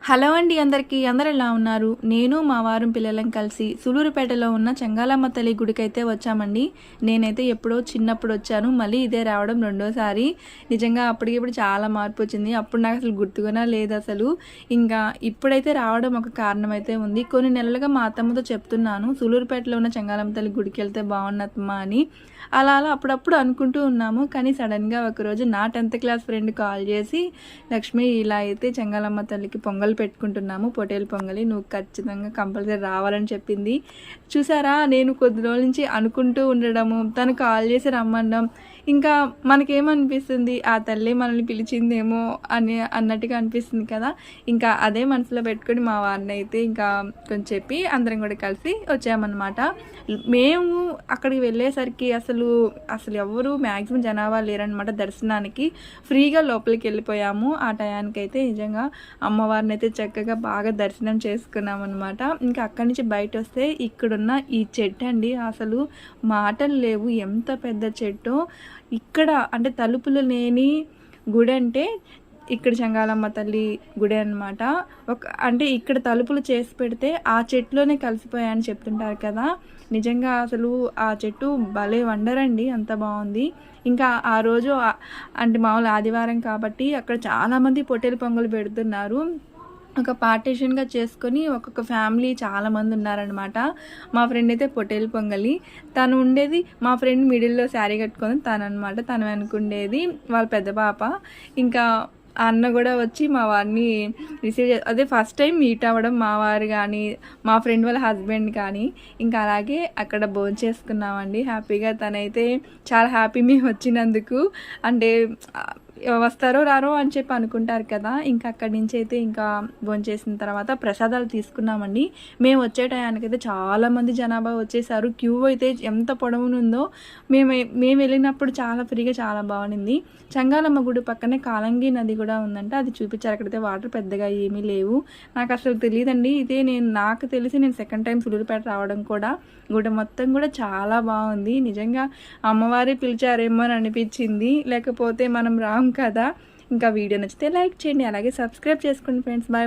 Hello అండి అందరికీ, అందరు ఎలా ఉన్నారు? నేను మా వారం పిల్లలం కలిసి సూలూరుపేటలో ఉన్న చెంగాలమ్మ తల్లి గుడికైతే వచ్చామండి. నేనైతే ఎప్పుడో చిన్నప్పుడు వచ్చాను, మళ్ళీ ఇదే రావడం రెండోసారి. నిజంగా అప్పటికిప్పుడు చాలా మార్పు వచ్చింది. అప్పుడు నాకు అసలు గుర్తుగానే లేదు అసలు. ఇంకా ఇప్పుడైతే రావడం ఒక కారణం అయితే ఉంది. కొన్ని నెలలుగా మా అత్తమ్మతో చెప్తున్నాను, సూలూరుపేటలో ఉన్న చెంగాలమ్మ తల్లి గుడికి వెళ్తే బాగున్నత్తమ్మా అని. అలా అలా అప్పుడప్పుడు అనుకుంటూ ఉన్నాము. కానీ సడన్గా ఒకరోజు నా 10th క్లాస్ ఫ్రెండ్ కాల్ చేసి, లక్ష్మి ఇలా అయితే చెంగాలమ్మ తల్లికి పొంగల్ పెట్టుకుంటున్నాము, పొటేలు పొంగలి, నువ్వు ఖచ్చితంగా కంపల్సరీ రావాలని చెప్పింది. చూసారా, నేను కొద్ది రోజుల నుంచి అనుకుంటూ ఉండడము, తను కాల్ చేసి రమ్మడం, ఇంకా మనకేమనిపిస్తుంది, ఆ తల్లి మనల్ని పిలిచిందేమో అన్నట్టుగా అనిపిస్తుంది కదా. ఇంకా అదే మనసులో పెట్టుకొని మా వారిని అయితే ఇంకా కొంచెం చెప్పి అందరం కూడా కలిసి వచ్చామన్నమాట. మేము అక్కడికి వెళ్ళేసరికి అసలు ఎవరు మ్యాక్సిమం జనాభా లేరనమాట. దర్శనానికి ఫ్రీగా లోపలికి వెళ్ళిపోయాము. ఆ టయానికి అయితే నిజంగా అమ్మవారిని అయితే చక్కగా బాగా దర్శనం చేసుకున్నాం అనమాట. ఇంకా అక్కడి నుంచి బయట వస్తే ఇక్కడున్న ఈ చెట్టు అండి, అసలు మాటలు లేవు, ఎంత పెద్ద చెట్టు. ఇక్కడ అంటే తలుపులు లేని గుడి అంటే ఇక్కడ చెంగాలమ్మ తల్లి గుడి అనమాట. అంటే ఇక్కడ తలుపులు చేసి పెడితే ఆ చెట్టులోనే కలిసిపోయాయని చెప్తుంటారు కదా. నిజంగా అసలు ఆ చెట్టు భలే వండరండి, అంత బాగుంది. ఇంకా ఆ రోజు అంటే మామూలు ఆదివారం కాబట్టి అక్కడ చాలామంది పొట్టేలు పొంగలు పెడుతున్నారు. ఒక పార్టీషన్గా చేసుకొని ఒక్కొక్క ఫ్యామిలీ చాలామంది ఉన్నారనమాట. మా ఫ్రెండ్ అయితే పొట్టేలు పొంగలి, తను ఉండేది, మా ఫ్రెండ్ మిడిల్లో శారీ కట్టుకొని తను అనమాట, తను అనుకుండేది వాళ్ళ పెద్ద పాప. ఇంకా అన్న కూడా వచ్చి మా వారిని రిసీవ్ అదే ఫస్ట్ టైం మీట్ అవ్వడం, మా వారు కానీ మా ఫ్రెండ్ వాళ్ళ హస్బెండ్ కానీ. ఇంకా అలాగే అక్కడ భోజనం చేసుకున్నామండి హ్యాపీగా. తనైతే చాలా హ్యాపీ మేము వచ్చినందుకు. అంటే వస్తారో రారో అని చెప్పి అనుకుంటారు కదా. ఇంకా అక్కడి నుంచి అయితే ఇంకా భోంచేసిన తర్వాత ప్రసాదాలు తీసుకున్నామండి. మేము వచ్చే టయానికైతే చాలామంది జనాభా వచ్చేసారు. క్యూ అయితే ఎంత పొడవునుందో. మేము వెళ్ళినప్పుడు చాలా ఫ్రీగా, చాలా బాగుంది. చెంగాలమ్మ గుడి పక్కనే కాలంగి నది కూడా ఉందంట, అది చూపించారు. అక్కడైతే వాటర్ పెద్దగా ఏమీ లేవు. నాకు అసలు తెలియదండి, ఇదే నాకు తెలిసి నేను సెకండ్ టైం సూలూరుపేట రావడం కూడా. గుడి మొత్తం కూడా చాలా బాగుంది. నిజంగా అమ్మవారే పిలిచారేమో అని అనిపించింది, లేకపోతే మనం రాం కదా. ఇంకా వీడియో నచ్చితే లైక్ చేయండి, అలాగే సబ్స్క్రైబ్ చేసుకోండి ఫ్రెండ్స్. బాయ్.